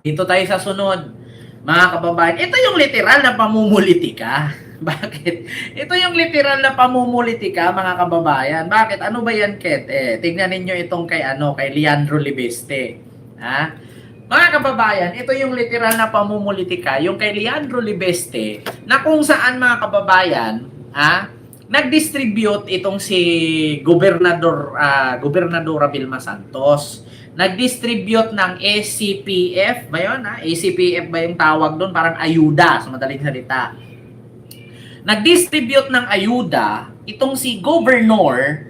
Dito tayo sa sunod, mga kababayan. Ito yung literal na pamumulitika. Bakit? Ito yung literal na pamumulitika, mga kababayan. Bakit? Ano ba yan, Ket? Tignan ninyo itong kay Leandro Libeste. Ha? Mga kababayan, ito yung literal na pamumulitika, yung kay Leandro Libeste, na kung saan, mga kababayan, nag-distribute itong si Gobernadora Vilma Santos. Nag-distribute ng ACPF ba yun? ACPF ba yung tawag doon? Parang ayuda sa madaling salita. Nag-distribute ng ayuda itong si Governor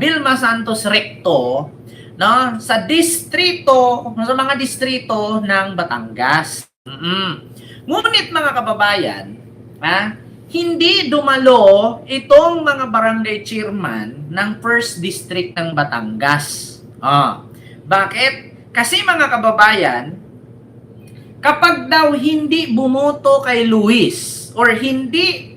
Vilma Santos Recto, no, sa mga distrito ng Batangas. Ngunit, mga kababayan, hindi dumalo itong mga barangay chairman ng first district ng Batangas. Bakit? Kasi, mga kababayan, kapag daw hindi bumoto kay Luis or hindi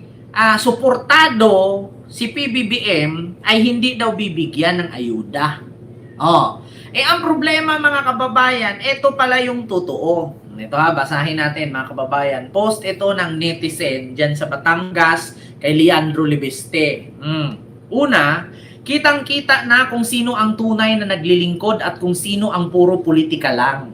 suportado si PBBM, ay hindi daw bibigyan ng ayuda. Ang problema, mga kababayan, ito pala yung totoo. Ito basahin natin, mga kababayan. Post ito ng netizen dyan sa Batangas kay Leandro Libeste. Una, kitang-kita na kung sino ang tunay na naglilingkod at kung sino ang puro politika lang.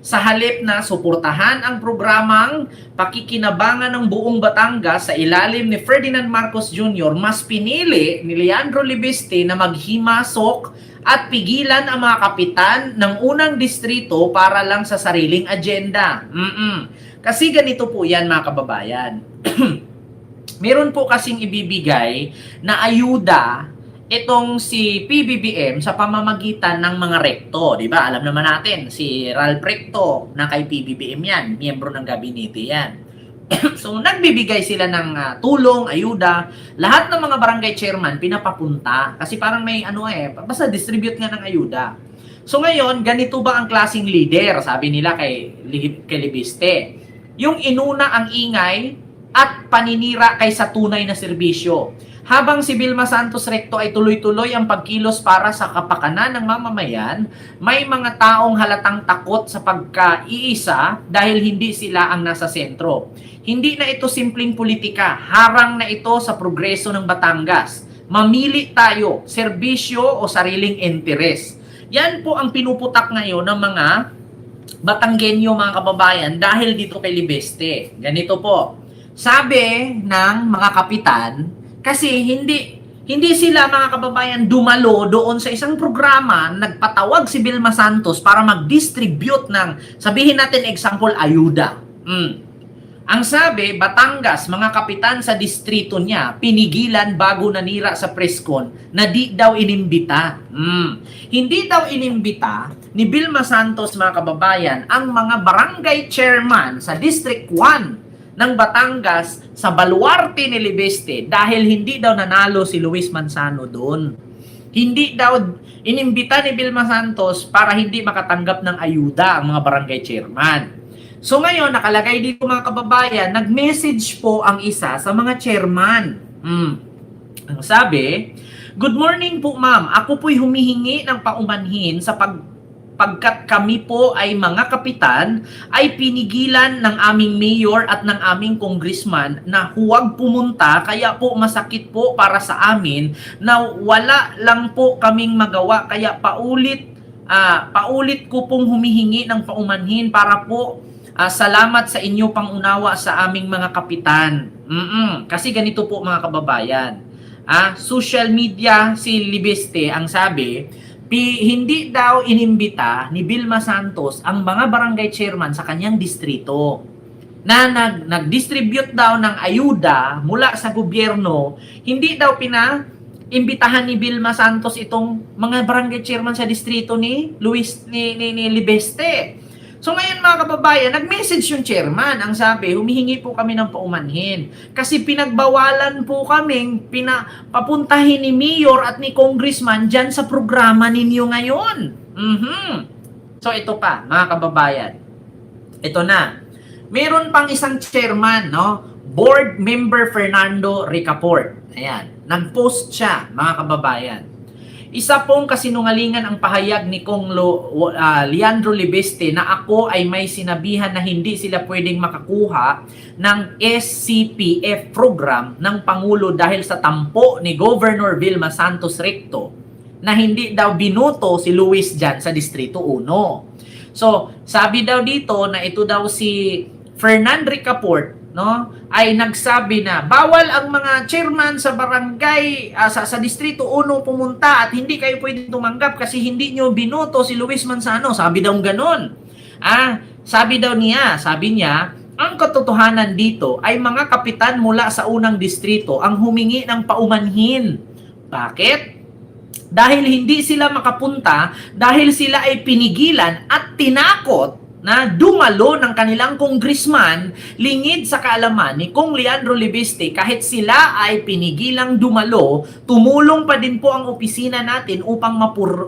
Sa halip na suportahan ang programang pakikinabangan ng buong Batangas sa ilalim ni Ferdinand Marcos Jr., mas pinili ni Leandro Libeste na maghimasok at pigilan ang mga kapitan ng unang distrito para lang sa sariling agenda. Kasi ganito po yan, mga kababayan. Meron po kasing ibibigay na ayuda itong si PBBM sa pamamagitan ng mga rekto, di ba? Alam naman natin, si Ralph Recto na kay PBBM yan, miyembro ng gabinete yan. So, nagbibigay sila ng tulong, ayuda, lahat ng mga barangay chairman pinapapunta kasi parang may basta distribute nga ng ayuda. So, ngayon, ganito ba ang klaseng leader, sabi nila kay Libeste? Yung inuna ang ingay at paninira kaysa tunay na serbisyo. Habang si Vilma Santos Recto ay tuloy-tuloy ang pagkilos para sa kapakanan ng mamamayan, may mga taong halatang takot sa pagkaiisa dahil hindi sila ang nasa sentro. Hindi na ito simpleng politika, harang na ito sa progreso ng Batangas. Mamili tayo, serbisyo o sariling interes. Yan po ang pinuputak ngayon ng mga Batanggenyo, mga kababayan, dahil dito kay Libeste. Ganito po, sabi ng mga kapitan, kasi hindi sila, mga kababayan, dumalo doon sa isang programa, nagpatawag si Vilma Santos para mag-distribute ng, sabihin natin example, ayuda. Ang sabi, Batangas, mga kapitan sa distrito niya, pinigilan bago nanira sa presscon na di daw inimbita. Hindi daw inimbita ni Vilma Santos, mga kababayan, ang mga barangay chairman sa District 1 ng Batangas sa baluarte ni Libeste dahil hindi daw nanalo si Luis Manzano doon. Hindi daw inimbita ni Vilma Santos para hindi makatanggap ng ayuda ang mga barangay chairman. So ngayon, nakalagay dito, mga kababayan, nag-message po ang isa sa mga chairman. Ang sabi, "Good morning po, ma'am. Ako po'y humihingi ng paumanhin sa pagkat kami po ay mga kapitan, ay pinigilan ng aming mayor at ng aming congressman na huwag pumunta, kaya po masakit po para sa amin na wala lang po kaming magawa, kaya paulit ko pong humihingi ng paumanhin para po salamat sa inyo pangunawa sa aming mga kapitan." Kasi ganito po, mga kababayan, social media si Libeste ang sabi, hindi daw inimbita ni Vilma Santos ang mga barangay chairman sa kanyang distrito na nag-distribute daw ng ayuda mula sa gobyerno. Hindi daw imbitahan ni Vilma Santos itong mga barangay chairman sa distrito ni Libeste. So ngayon, mga kababayan, nag-message yung chairman. Ang sabi, humihingi po kami ng paumanhin. Kasi pinagbawalan po kaming papuntahin ni Mayor at ni Congressman dyan sa programa ninyo ngayon. So ito pa, mga kababayan. Ito na. Meron pang isang chairman, no? Board Member Fernando Ricaport. Ayan. Nag-post siya, mga kababayan. Isa pong kasinungalingan ang pahayag ni Leandro Libeste na ako ay may sinabihan na hindi sila pwedeng makakuha ng SCPF program ng Pangulo dahil sa tampo ni Governor Vilma Santos Recto na hindi daw binoto si Luis dyan sa Distrito 1. So, sabi daw dito na ito daw si Fernand Ricaport, no, ay nagsabi na bawal ang mga chairman sa barangay sa Distrito 1 pumunta at hindi kayo pwedeng tumanggap kasi hindi nyo binoto si Luis Manzano. Sabi daw ganon. Sabi niya, ang katotohanan dito ay mga kapitan mula sa unang distrito ang humingi ng paumanhin. Bakit? Dahil hindi sila makapunta, dahil sila ay pinigilan at tinakot na dumalo ng kanilang congressman lingid sa kaalaman ni Kong Leandro Libeste. Kahit sila ay pinigilang dumalo, tumulong pa din po ang opisina natin upang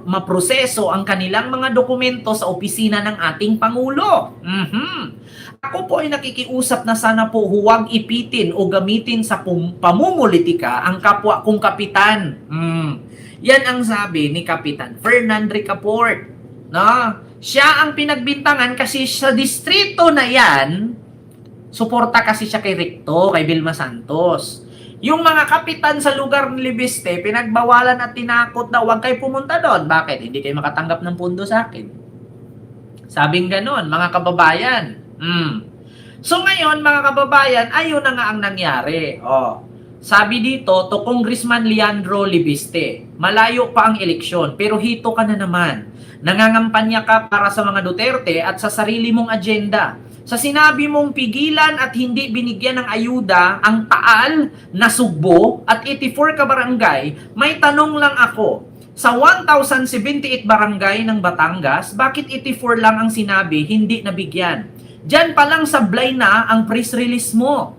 maproseso ang kanilang mga dokumento sa opisina ng ating Pangulo. Ako po ay nakikiusap na sana po huwag ipitin o gamitin sa pamumulitika ang kapwa kong kapitan. Yan ang sabi ni Kapitan Fernand Ricaport. No? Siya ang pinagbintangan kasi sa distrito na yan, suporta kasi siya kay Recto, kay Vilma Santos. Yung mga kapitan sa lugar ni Libeste, pinagbawalan at tinakot na huwag kayo pumunta doon. Bakit? Hindi kayo makatanggap ng pundo sa akin. Sabing ganon, mga kababayan. So ngayon, mga kababayan, ayun na nga ang nangyari. Sabi dito, to Congressman Leandro Libeste, malayo pa ang eleksyon, pero hito ka na naman. Nangangampanya ka para sa mga Duterte at sa sarili mong agenda. Sa sinabi mong pigilan at hindi binigyan ng ayuda ang Taal, Nasugbo at 84 ka barangay, may tanong lang ako. Sa 1,078 barangay ng Batangas, bakit 84 lang ang sinabi, hindi nabigyan? Diyan pa lang sablay na ang press release mo.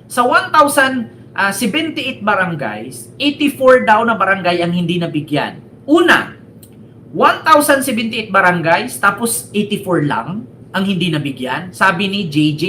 Sa 1,078 barangays, 84 daw na barangay ang hindi nabigyan. Una, 1,078 barangays, tapos 84 lang ang hindi nabigyan, sabi ni JJ.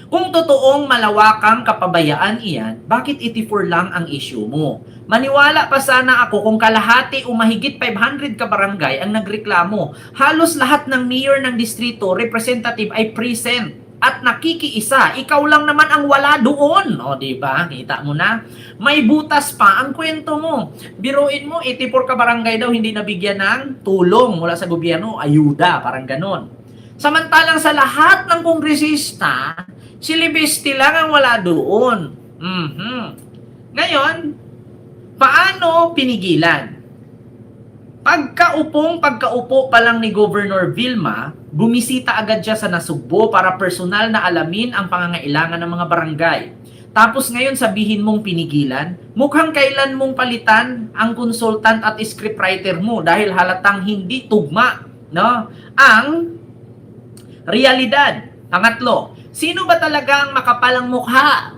Kung totoong malawakang kapabayaan iyan, bakit 84 lang ang issue mo? Maniwala pa sana ako kung kalahati o mahigit 500 ka barangay ang nagreklamo. Halos lahat ng mayor ng distrito, representative ay present at nakikiisa. Ikaw lang naman ang wala doon. Diba? Kita mo na? May butas pa ang kwento mo. Biruin mo, 84 ka barangay daw hindi nabigyan ng tulong mula sa gobyerno, ayuda, parang ganon. Samantalang sa lahat ng kongresista, si Libeste lang ang wala doon. Ngayon, paano pinigilan? Pagkaupo pa lang ni Governor Vilma, bumisita agad siya sa Nasugbo para personal na alamin ang pangangailangan ng mga barangay. Tapos ngayon sabihin mong pinigilan, mukhang kailan mong palitan ang consultant at scriptwriter mo dahil halatang hindi tugma, no, ang realidad. Pangatlo, sino ba talaga ang makapalang mukha?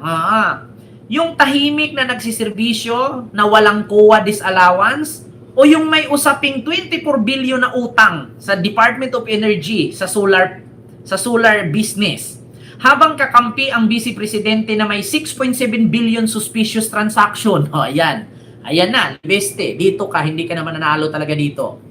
Yung tahimik na nagsiservisyo na walang COA disallowance o yung may usaping 24 billion na utang sa Department of Energy sa solar business. Habang kakampi ang Vice Presidente na may 6.7 billion suspicious transaction. Ayan. Ayan na, Libeste. Dito ka, hindi ka naman nanalo talaga dito.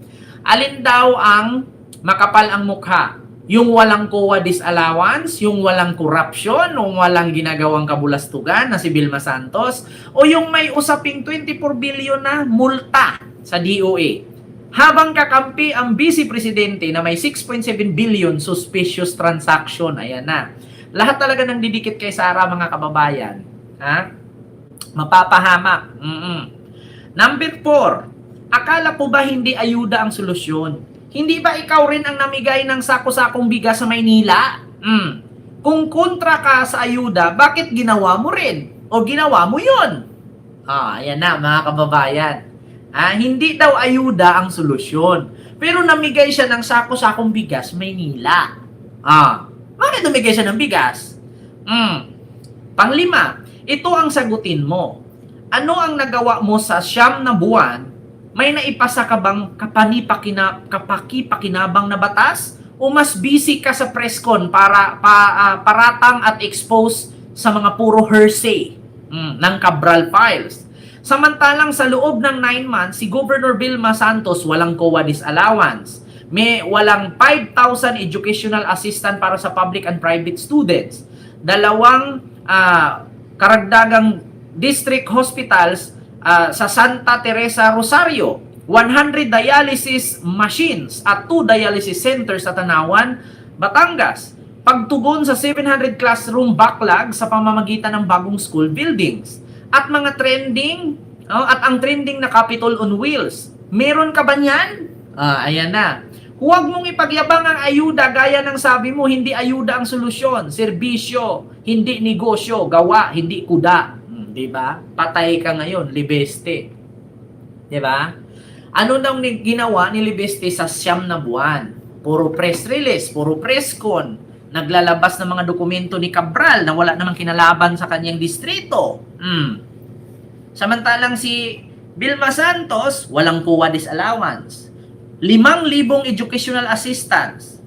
Alin daw ang makapal ang mukha? Yung walang COA disallowance, yung walang corruption, yung walang ginagawang kabulastugan na si Vilma Santos, o yung may usaping 24 billion na multa sa DOA. Habang kakampi ang Vice Presidente na may 6.7 billion suspicious transaction. Ayan na. Lahat talaga ng didikit kay Sara, mga kababayan. Mapapahamak. Number 4, akala po ba hindi ayuda ang solusyon? Hindi ba ikaw rin ang namigay ng sako-sakong bigas sa Maynila? Kung kontra ka sa ayuda, bakit ginawa mo rin? O ginawa mo yun? Ayan na, mga kababayan. Hindi daw ayuda ang solusyon. Pero namigay siya ng sako-sakong bigas, Maynila. Bakit namigay siya ng bigas? Panglima, ito ang sagutin mo. Ano ang nagawa mo sa 9 na buwan? May naipasa ka bang kapakipakinabang na batas? O mas busy ka sa presscon para paratang at expose sa mga puro hearsay ng Cabral files? Samantalang sa loob ng 9 months, si Governor Vilma Santos walang COA disallowance. May walang 5,000 educational assistant para sa public and private students. Dalawang karagdagang district hospitals sa Santa Teresa, Rosario. 100 dialysis machines at 2 dialysis centers sa Tanawan, Batangas. Pagtugon sa 700 classroom backlog sa pamamagitan ng bagong school buildings. At mga trending, at ang trending na Capitol on Wheels. Meron ka ba niyan? Ayan na. Huwag mong ipagyabang ang ayuda gaya ng sabi mo, hindi ayuda ang solusyon. Serbisyo, hindi negosyo. Gawa, hindi kuda. Diba? Patay ka ngayon, Libeste. Diba? Ano nang ginawa ni Libeste sa 9 na buwan? Puro press release, puro press con. Naglalabas ng mga dokumento ni Cabral na wala namang kinalaban sa kanyang distrito. Samantalang si Vilma Santos, walang COA disallowance. 5,000 educational assistants.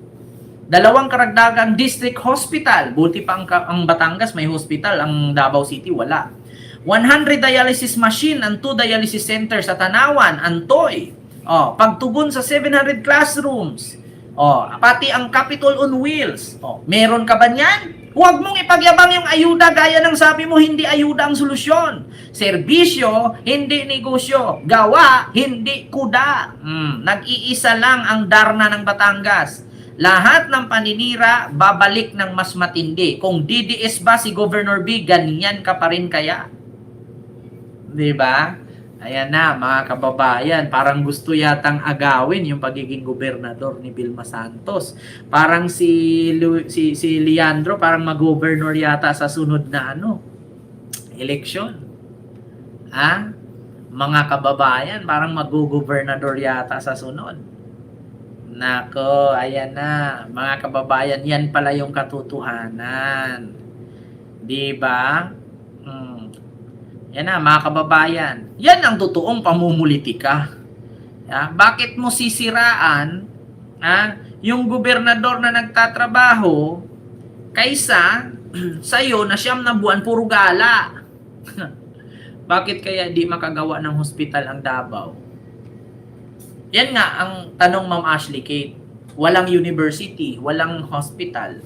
2 karagdagang district hospital. Buti pa ang Batangas may hospital, ang Davao City wala. 100 dialysis machine and 2 dialysis centers sa Tanawan, Antoy. Pagtugon sa 700 classrooms. Pati ang Capitol on Wheels. Meron ka ba niyan? Huwag mong ipagyabang yung ayuda gaya ng sabi mo, hindi ayuda ang solusyon. Serbisyo, hindi negosyo. Gawa, hindi kuda. Nag-iisa lang ang Darna ng Batangas. Lahat ng paninira, babalik ng mas matindi. Kung DDS ba si Governor B, ganyan ka pa rin kaya? Diba? Ayan na, mga kababayan, parang gusto yatang agawin yung pagiging gobernador ni Vilma Santos. Parang si Leandro, parang mag-governor yata sa sunod na eleksyon. Mga kababayan, parang mag-gobernador yata sa sunod. Nako, ayan na, mga kababayan, yan pala yung katotohanan. Diba? Yan na, mga kababayan. Yan ang totoong pamumulitika. Bakit mo sisiraan yung gobernador na nagtatrabaho kaysa sa'yo na 9 na buwan puro gala? Bakit kaya di makagawa ng hospital ang Davao? Yan nga ang tanong, Ma'am Ashley Kate. Walang university, walang hospital.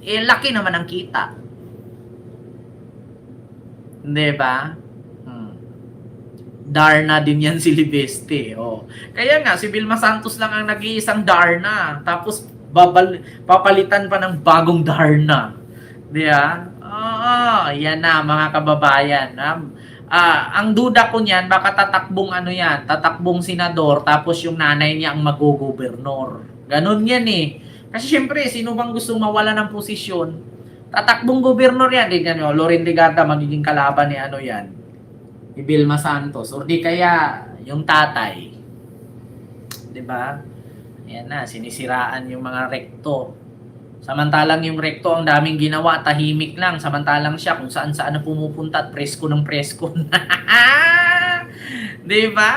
Laki naman ang kita. Diba? Darna din yan si Libeste. Kaya nga, si Vilma Santos lang ang nag-iisang Darna. Tapos, papalitan pa ng bagong Darna. Diba? Yan na, mga kababayan. Ang duda ko niyan, baka tatakbong tatakbong senador, tapos yung nanay niya ang mag-gobernador. Ganun yan eh. Kasi syempre, sino bang gusto mawala ng posisyon? Tatakbong gobernador yan. Loren Legarda, magiging kalaban ni ni Vilma Santos. O di kaya, yung tatay. Diba? Yan na, sinisiraan yung mga rekto. Samantalang yung rekto, ang daming ginawa, tahimik lang. Samantalang siya, kung saan-saan na pumupunta at presko ng presko. Diba?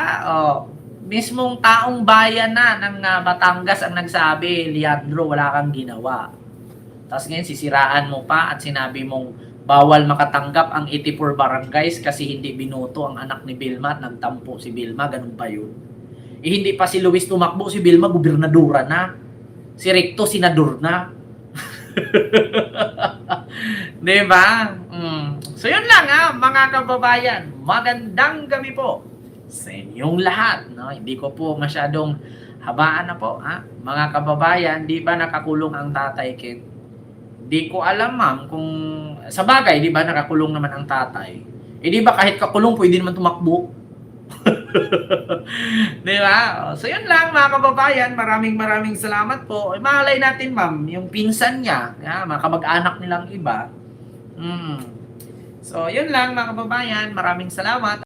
Mismong taong bayan na ng Batangas ang nagsabi, Leandro, wala kang ginawa. Tapos ngayon, sisiraan mo pa at sinabi mong bawal makatanggap ang 84 barangays kasi hindi binoto ang anak ni Vilma at nagtampo si Vilma. Ganun pa yun. Hindi pa si Luis tumakbo, si Vilma gobernadora na. Si Recto, senador na. Diba? So yun lang mga kababayan. Magandang gabi po sa inyong lahat. Hindi ko po masyadong habaan na po. Mga kababayan, di ba nakakulong ang tatay Kit? Di ko alam ma'am kung sa bagay, di ba nakakulong naman ang tatay. Di ba kahit kakulong pwede naman tumakbo? Di ba? So yun lang mga kababayan, maraming salamat po. Malay natin ma'am, yung pinsan niya, mga kamag-anak nilang iba. So yun lang mga kababayan, maraming salamat.